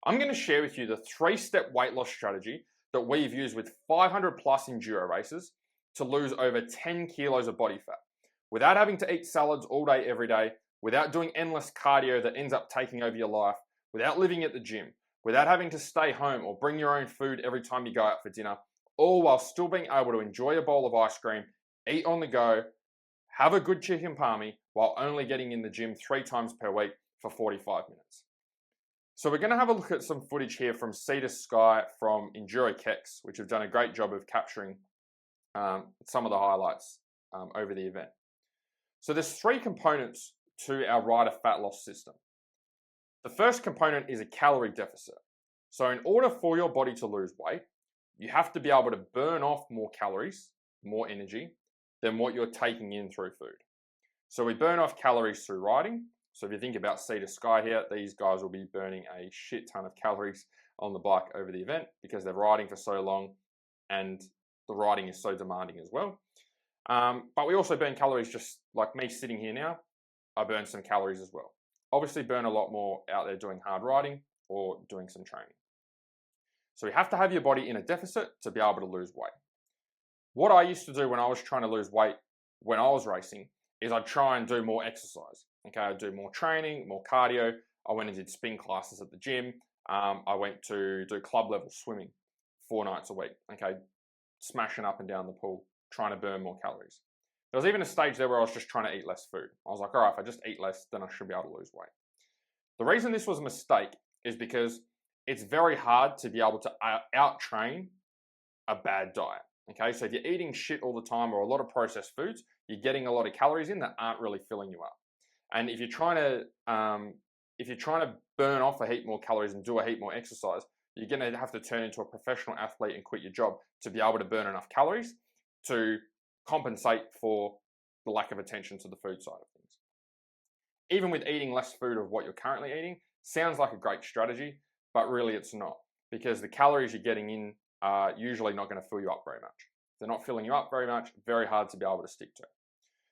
I'm going to share with you the 3-step weight loss strategy that we've used with 500 plus enduro races to lose over 10 kilos of body fat without having to eat salads all day, every day, without doing endless cardio that ends up taking over your life, without living at the gym, without having to stay home or bring your own food every time you go out for dinner, all while still being able to enjoy a bowl of ice cream, eat on the go, have a good chicken palmy while only getting in the gym 3 times per week for 45 minutes. So we're going to have a look at some footage here from Sea to Sky from Enduro Kex, which have done a great job of capturing some of the highlights over the event. So there's 3 components to our rider fat loss system. The first component is a calorie deficit. So in order for your body to lose weight, you have to be able to burn off more calories, more energy, than what you're taking in through food. So we burn off calories through riding. So if you think about Sea to Sky here, these guys will be burning a shit ton of calories on the bike over the event because they're riding for so long and the riding is so demanding as well. But we also burn calories just like me sitting here now. I burn some calories as well. Obviously burn a lot more out there doing hard riding or doing some training. So you have to have your body in a deficit to be able to lose weight. What I used to do when I was trying to lose weight when I was racing is I'd try and do more exercise. Okay, I'd do more training, more cardio. I went and did spin classes at the gym. I went to do club level swimming 4 nights a week. Okay, smashing up and down the pool, trying to burn more calories. There was even a stage there where I was just trying to eat less food. I was like, all right, if I just eat less, then I should be able to lose weight. The reason this was a mistake is because it's very hard to be able to out-train a bad diet. Okay, so if you're eating shit all the time or a lot of processed foods, you're getting a lot of calories in that aren't really filling you up. And if you're trying to burn off a heap more calories and do a heap more exercise, you're going to have to turn into a professional athlete and quit your job to be able to burn enough calories to compensate for the lack of attention to the food side of things. Even with eating less food of what you're currently eating, sounds like a great strategy, but really it's not, because the calories you're getting in are usually not going to fill you up very much. They're not filling you up very much, very hard to be able to stick to.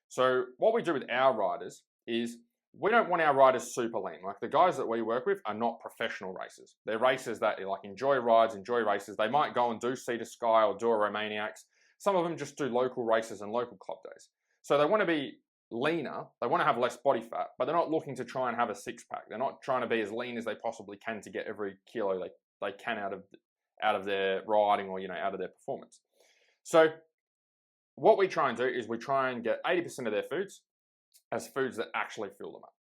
So what we do with our riders is we don't want our riders super lean. Like the guys that we work with are not professional racers. They're racers that like enjoy rides, enjoy races. They might go and do Sea to Sky or Enduro Romaniacs. Some of them just do local races and local club days. So they want to be leaner. They want to have less body fat, but they're not looking to try and have a 6-pack. They're not trying to be as lean as they possibly can to get every kilo they can out of their riding or out of their performance. So what we try and do is we try and get 80% of their foods as foods that actually fill them up.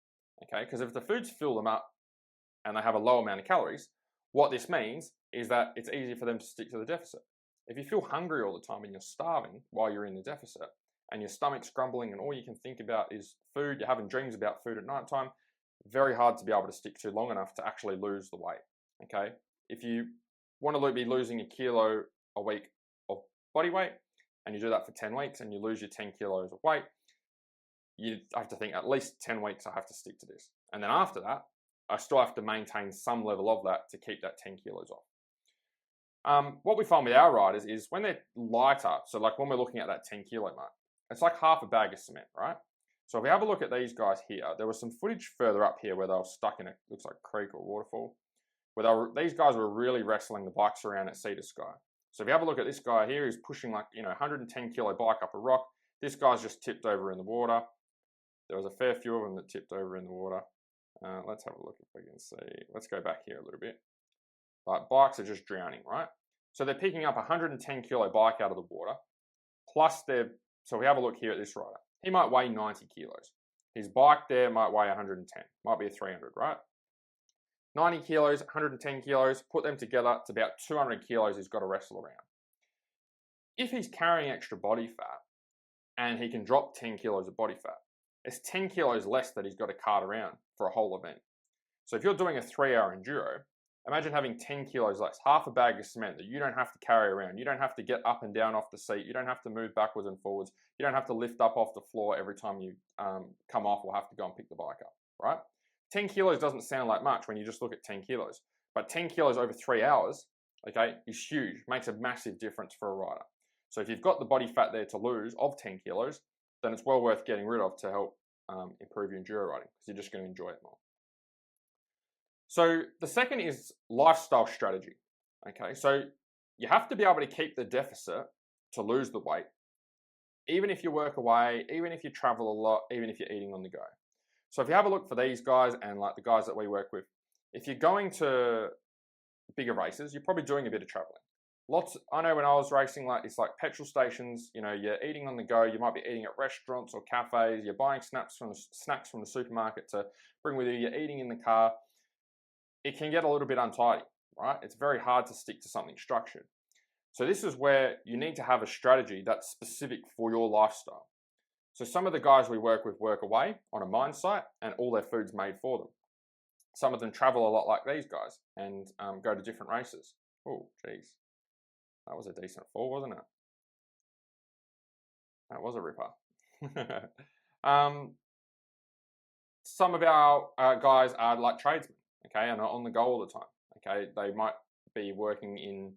Okay, because if the foods fill them up and they have a low amount of calories, what this means is that it's easy for them to stick to the deficit. If you feel hungry all the time and you're starving while you're in the deficit and your stomach's grumbling and all you can think about is food, you're having dreams about food at night time, very hard to be able to stick to long enough to actually lose the weight. Okay, if you want to be losing a kilo a week of body weight and you do that for 10 weeks and you lose your 10 kilos of weight, you have to think at least 10 weeks I have to stick to this. And then after that, I still have to maintain some level of that to keep that 10 kilos off. What we find with our riders is when they're lighter, so like when we're looking at that 10 kilo mark, it's like half a bag of cement, right? So if we have a look at these guys here, there was some footage further up here where they were stuck in looks like creek or waterfall, where these guys were really wrestling the bikes around at Sea to Sky. So if you have a look at this guy here, he's pushing like 110 kilo bike up a rock. This guy's just tipped over in the water. There was a fair few of them that tipped over in the water. Let's have a look if we can see. Let's go back here a little bit. But bikes are just drowning, right? So they're picking up a 110 kilo bike out of the water. Plus so we have a look here at this rider. He might weigh 90 kilos. His bike there might weigh 110. Might be a 300, right? 90 kilos, 110 kilos, put them together, it's about 200 kilos he's got to wrestle around. If he's carrying extra body fat and he can drop 10 kilos of body fat, it's 10 kilos less that he's got to cart around for a whole event. So if you're doing a 3-hour enduro, imagine having 10 kilos less, half a bag of cement that you don't have to carry around. You don't have to get up and down off the seat. You don't have to move backwards and forwards. You don't have to lift up off the floor every time you come off or have to go and pick the bike up, right? 10 kilos doesn't sound like much when you just look at 10 kilos. But 10 kilos over 3 hours, okay, is huge. Makes a massive difference for a rider. So if you've got the body fat there to lose of 10 kilos, then it's well worth getting rid of to help improve your enduro riding because you're just going to enjoy it more. So the second is lifestyle strategy. Okay, so you have to be able to keep the deficit to lose the weight, even if you work away, even if you travel a lot, even if you're eating on the go. So if you have a look for these guys and like the guys that we work with, if you're going to bigger races, you're probably doing a bit of traveling. I know when I was racing, like it's like petrol stations, you know, you're eating on the go, you might be eating at restaurants or cafes, you're buying snacks from the supermarket to bring with you, you're eating in the car. It can get a little bit untidy, right? It's very hard to stick to something structured. So this is where you need to have a strategy that's specific for your lifestyle. So some of the guys we work with work away on a mine site and all their food's made for them. Some of them travel a lot like these guys and go to different races. Oh, geez. That was a decent fall, wasn't it? That was a ripper. Some of our guys are like tradesmen, okay, and are on the go all the time. Okay, they might be working in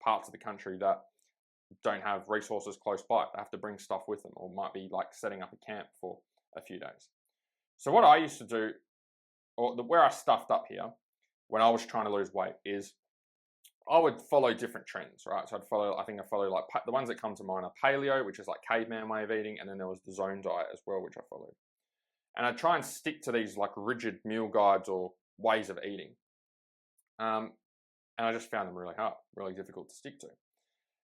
parts of the country that don't have resources close by. They have to bring stuff with them, or might be like setting up a camp for a few days. So what I used to do, or where I stuffed up here when I was trying to lose weight, is I would follow different trends, right? So I follow like the ones that come to mind are paleo, which is like caveman way of eating, and then there was the zone diet as well, which I followed. And I try and stick to these like rigid meal guides or ways of eating. And I just found them really hard, really difficult to stick to.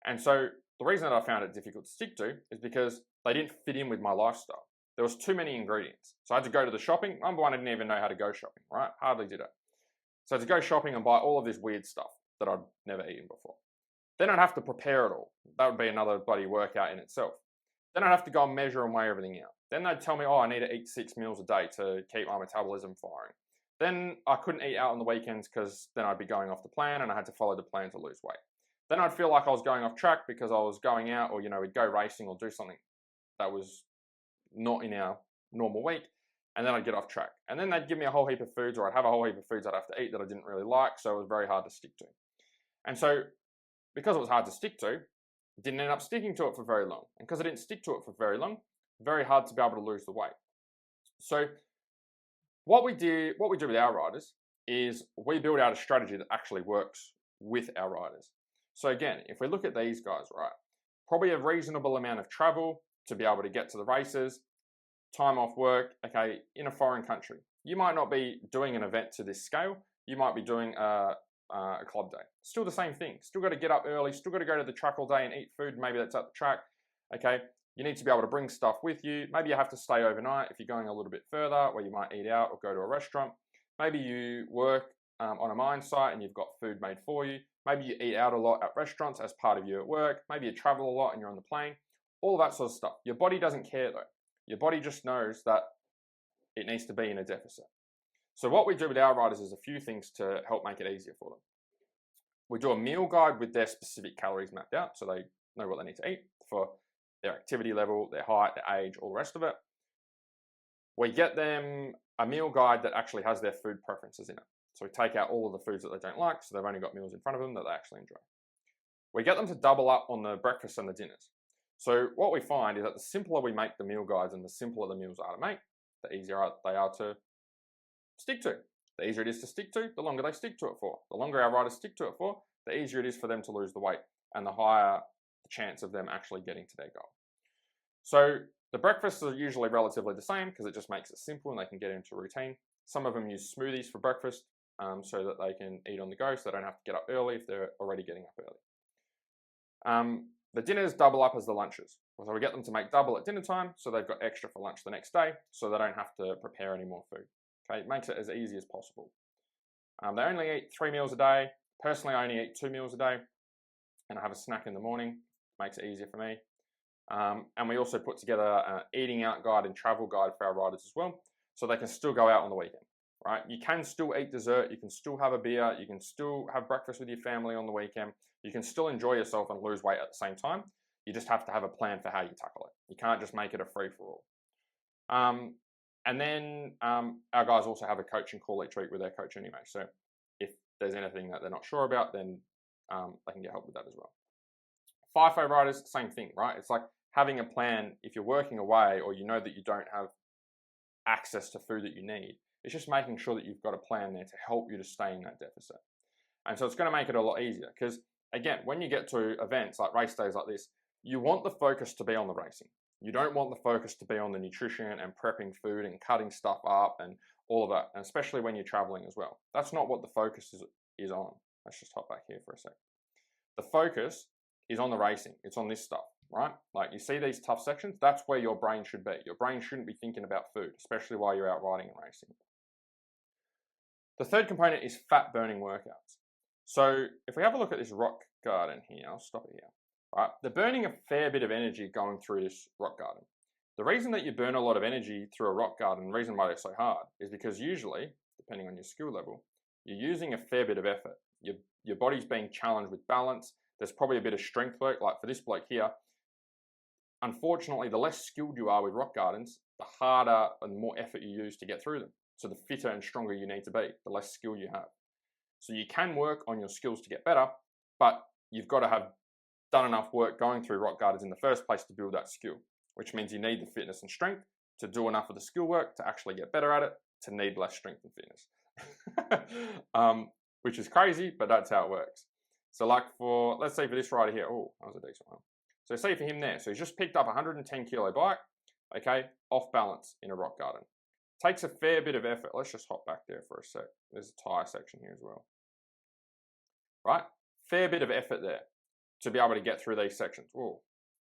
And so the reason that I found it difficult to stick to is because they didn't fit in with my lifestyle. There was too many ingredients. So I had to go to the shopping. Number one, I didn't even know how to go shopping, right? Hardly did it. So to go shopping and buy all of this weird stuff that I'd never eaten before. Then I'd have to prepare it all. That would be another bloody workout in itself. Then I'd have to go and measure and weigh everything out. Then they'd tell me, oh, I need to eat 6 meals a day to keep my metabolism firing. Then I couldn't eat out on the weekends because then I'd be going off the plan and I had to follow the plan to lose weight. Then I'd feel like I was going off track because I was going out, or, you know, we'd go racing or do something that was not in our normal week. And then I'd get off track. And then they'd give me a whole heap of foods, or I'd have a whole heap of foods I'd have to eat that I didn't really like. So it was very hard to stick to. And so because it was hard to stick to, didn't end up sticking to it for very long. And because I didn't stick to it for very long, very hard to be able to lose the weight. So what we do with our riders is we build out a strategy that actually works with our riders. So again, if we look at these guys, right, probably a reasonable amount of travel to be able to get to the races, time off work, okay, in a foreign country. You might not be doing an event to this scale. You might be doing a club day. Still the same thing. Still got to get up early. Still got to go to the track all day and eat food. Maybe that's at the track. Okay, you need to be able to bring stuff with you. Maybe you have to stay overnight if you're going a little bit further, where you might eat out or go to a restaurant. Maybe you work on a mine site and you've got food made for you. Maybe you eat out a lot at restaurants as part of your work. Maybe you travel a lot and you're on the plane. All of that sort of stuff. Your body doesn't care though. Your body just knows that it needs to be in a deficit. So what we do with our riders is a few things to help make it easier for them. We do a meal guide with their specific calories mapped out, so they know what they need to eat for their activity level, their height, their age, all the rest of it. We get them a meal guide that actually has their food preferences in it. So we take out all of the foods that they don't like, so they've only got meals in front of them that they actually enjoy. We get them to double up on the breakfast and the dinners. So what we find is that the simpler we make the meal guides and the simpler the meals are to make, the easier they are to stick to. The easier it is to stick to, the longer they stick to it for. The longer our riders stick to it for, the easier it is for them to lose the weight and the higher the chance of them actually getting to their goal. So the breakfasts are usually relatively the same because it just makes it simple and they can get into a routine. Some of them use smoothies for breakfast so that they can eat on the go, so they don't have to get up early if they're already getting up early. The dinners double up as the lunches. So we get them to make double at dinner time so they've got extra for lunch the next day so they don't have to prepare any more food. Okay, it makes it as easy as possible. They only eat 3 meals a day. Personally, I only eat 2 meals a day and I have a snack in the morning. Makes it easier for me. And we also put together an eating out guide and travel guide for our riders as well, so they can still go out on the weekend, right? You can still eat dessert, you can still have a beer, you can still have breakfast with your family on the weekend, you can still enjoy yourself and lose weight at the same time. You just have to have a plan for how you tackle it. You can't just make it a free-for-all. And then our guys also have a coaching call each week with their coach anyway. So if there's anything that they're not sure about, then they can get help with that as well. FIFO riders, same thing, right? It's like having a plan if you're working away or you know that you don't have access to food that you need. It's just making sure that you've got a plan there to help you to stay in that deficit. And so it's going to make it a lot easier because, again, when you get to events like race days like this, you want the focus to be on the racing. You don't want the focus to be on the nutrition and prepping food and cutting stuff up and all of that, and especially when you're traveling as well. That's not what the focus is on. Let's just hop back here for a sec. The focus is on the racing. It's on this stuff, right? Like you see these tough sections, that's where your brain should be. Your brain shouldn't be thinking about food, especially while you're out riding and racing. The third component is fat burning workouts. So if we have a look at this rock garden here, I'll stop it here. Right, they're burning a fair bit of energy going through this rock garden. The reason that you burn a lot of energy through a rock garden, the reason why they're so hard, is because usually, depending on your skill level, you're using a fair bit of effort. Your body's being challenged with balance. There's probably a bit of strength work, like for this bloke here. Unfortunately, the less skilled you are with rock gardens, the harder and more effort you use to get through them. So the fitter and stronger you need to be, the less skill you have. So you can work on your skills to get better, but you've got to have done enough work going through rock gardens in the first place to build that skill, which means you need the fitness and strength to do enough of the skill work to actually get better at it, to need less strength and fitness. Which is crazy, but that's how it works. So like for, let's say for this rider here, oh, that was a decent one. So say for him there, so he's just picked up a 110 kilo bike, okay, off balance in a rock garden. Takes a fair bit of effort. Let's just hop back there for a sec. There's a tire section here as well. Right? Fair bit of effort there to be able to get through these sections. Ooh,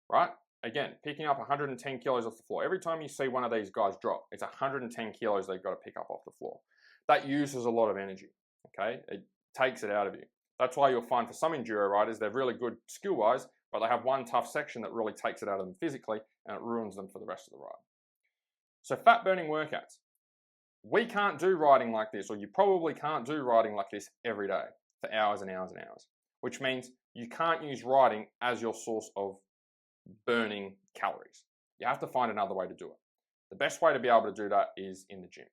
right? Again, picking up 110 kilos off the floor. Every time you see one of these guys drop, it's 110 kilos they've got to pick up off the floor. That uses a lot of energy, okay? It takes it out of you. That's why you'll find for some enduro riders, they're really good skill-wise, but they have one tough section that really takes it out of them physically and it ruins them for the rest of the ride. So fat-burning workouts. We can't do riding like this, or you probably can't do riding like this every day for hours and hours and hours, which means you can't use riding as your source of burning calories. You have to find another way to do it. The best way to be able to do that is in the gym.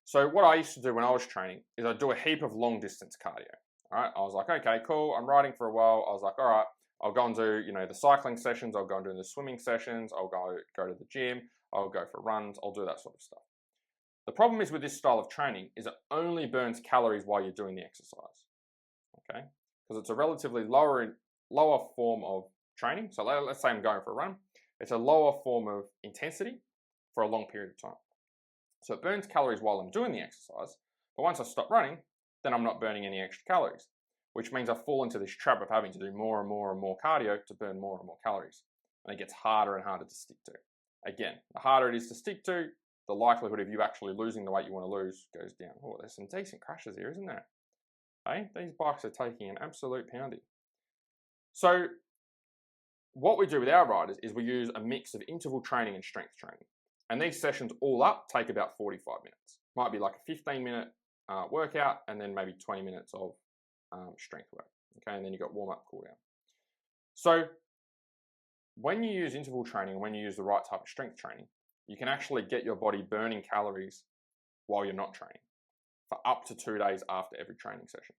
So what I used to do when I was training is I'd do a heap of long distance cardio. All right, I was like, okay, cool. I'm riding for a while. I was like, all right, I'll go and do, the cycling sessions. I'll go and do the swimming sessions. I'll go to the gym. I'll go for runs. I'll do that sort of stuff. The problem is with this style of training is it only burns calories while you're doing the exercise, okay? Because it's a relatively lower form of training. So let's say I'm going for a run. It's a lower form of intensity for a long period of time. So it burns calories while I'm doing the exercise, but once I stop running, then I'm not burning any extra calories, which means I fall into this trap of having to do more and more and more cardio to burn more and more calories. And it gets harder and harder to stick to. Again, the harder it is to stick to, the likelihood of you actually losing the weight you want to lose goes down. Oh, there's some decent crashes here, isn't there? Hey, these bikes are taking an absolute pounding. So what we do with our riders is we use a mix of interval training and strength training. And these sessions all up take about 45 minutes. Might be like a 15-minute workout and then maybe 20 minutes of strength work. Okay, and then you've got warm-up, cool-down. So when you use interval training, when you use the right type of strength training, you can actually get your body burning calories while you're not training for up to 2 days after every training session.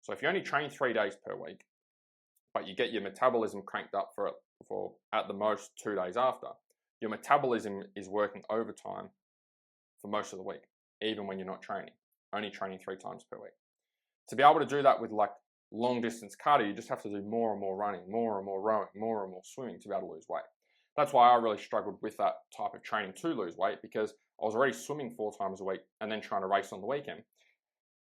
So if you only train 3 days per week, but you get your metabolism cranked up for at the most 2 days after, your metabolism is working overtime for most of the week, even when you're not training, only training 3 times per week. To be able to do that with like long distance cardio, you just have to do more and more running, more and more rowing, more and more swimming to be able to lose weight. That's why I really struggled with that type of training to lose weight, because I was already swimming 4 times a week and then trying to race on the weekend.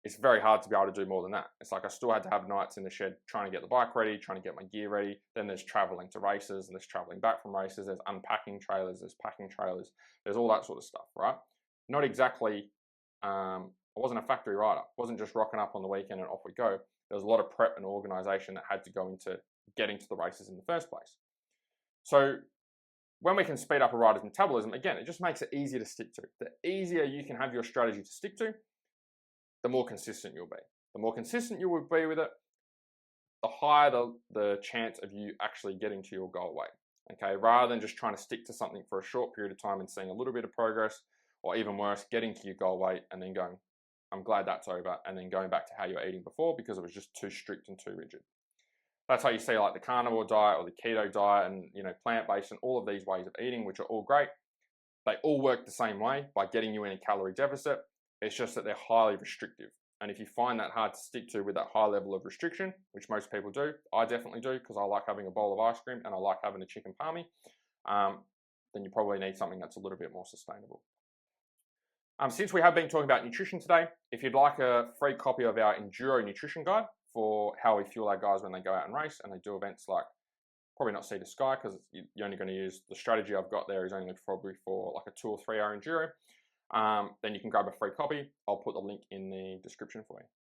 It's very hard to be able to do more than that. It's like I still had to have nights in the shed trying to get the bike ready, trying to get my gear ready. Then there's traveling to races, and there's traveling back from races. There's unpacking trailers, there's packing trailers. There's all that sort of stuff, right? Not exactly, I wasn't a factory rider. It wasn't just rocking up on the weekend and off we go. There was a lot of prep and organization that had to go into getting to the races in the first place. So when we can speed up a rider's metabolism, again, it just makes it easier to stick to. The easier you can have your strategy to stick to, the more consistent you'll be. The more consistent you will be with it, the higher the chance of you actually getting to your goal weight. Okay, rather than just trying to stick to something for a short period of time and seeing a little bit of progress, or even worse, getting to your goal weight and then going, I'm glad that's over, and then going back to how you were eating before because it was just too strict and too rigid. That's how you see like the carnivore diet or the keto diet and plant-based and all of these ways of eating, which are all great. They all work the same way by getting you in a calorie deficit. It's just that they're highly restrictive. And if you find that hard to stick to with that high level of restriction, which most people do, I definitely do because I like having a bowl of ice cream and I like having a chicken palmy, then you probably need something that's a little bit more sustainable. Since we have been talking about nutrition today, if you'd like a free copy of our Enduro nutrition guide for how we fuel our guys when they go out and race and they do events like, probably not Sea to Sky because you're only going to use, the strategy I've got there is only probably for like a 2 or 3 hour Enduro, then you can grab a free copy. I'll put the link in the description for you.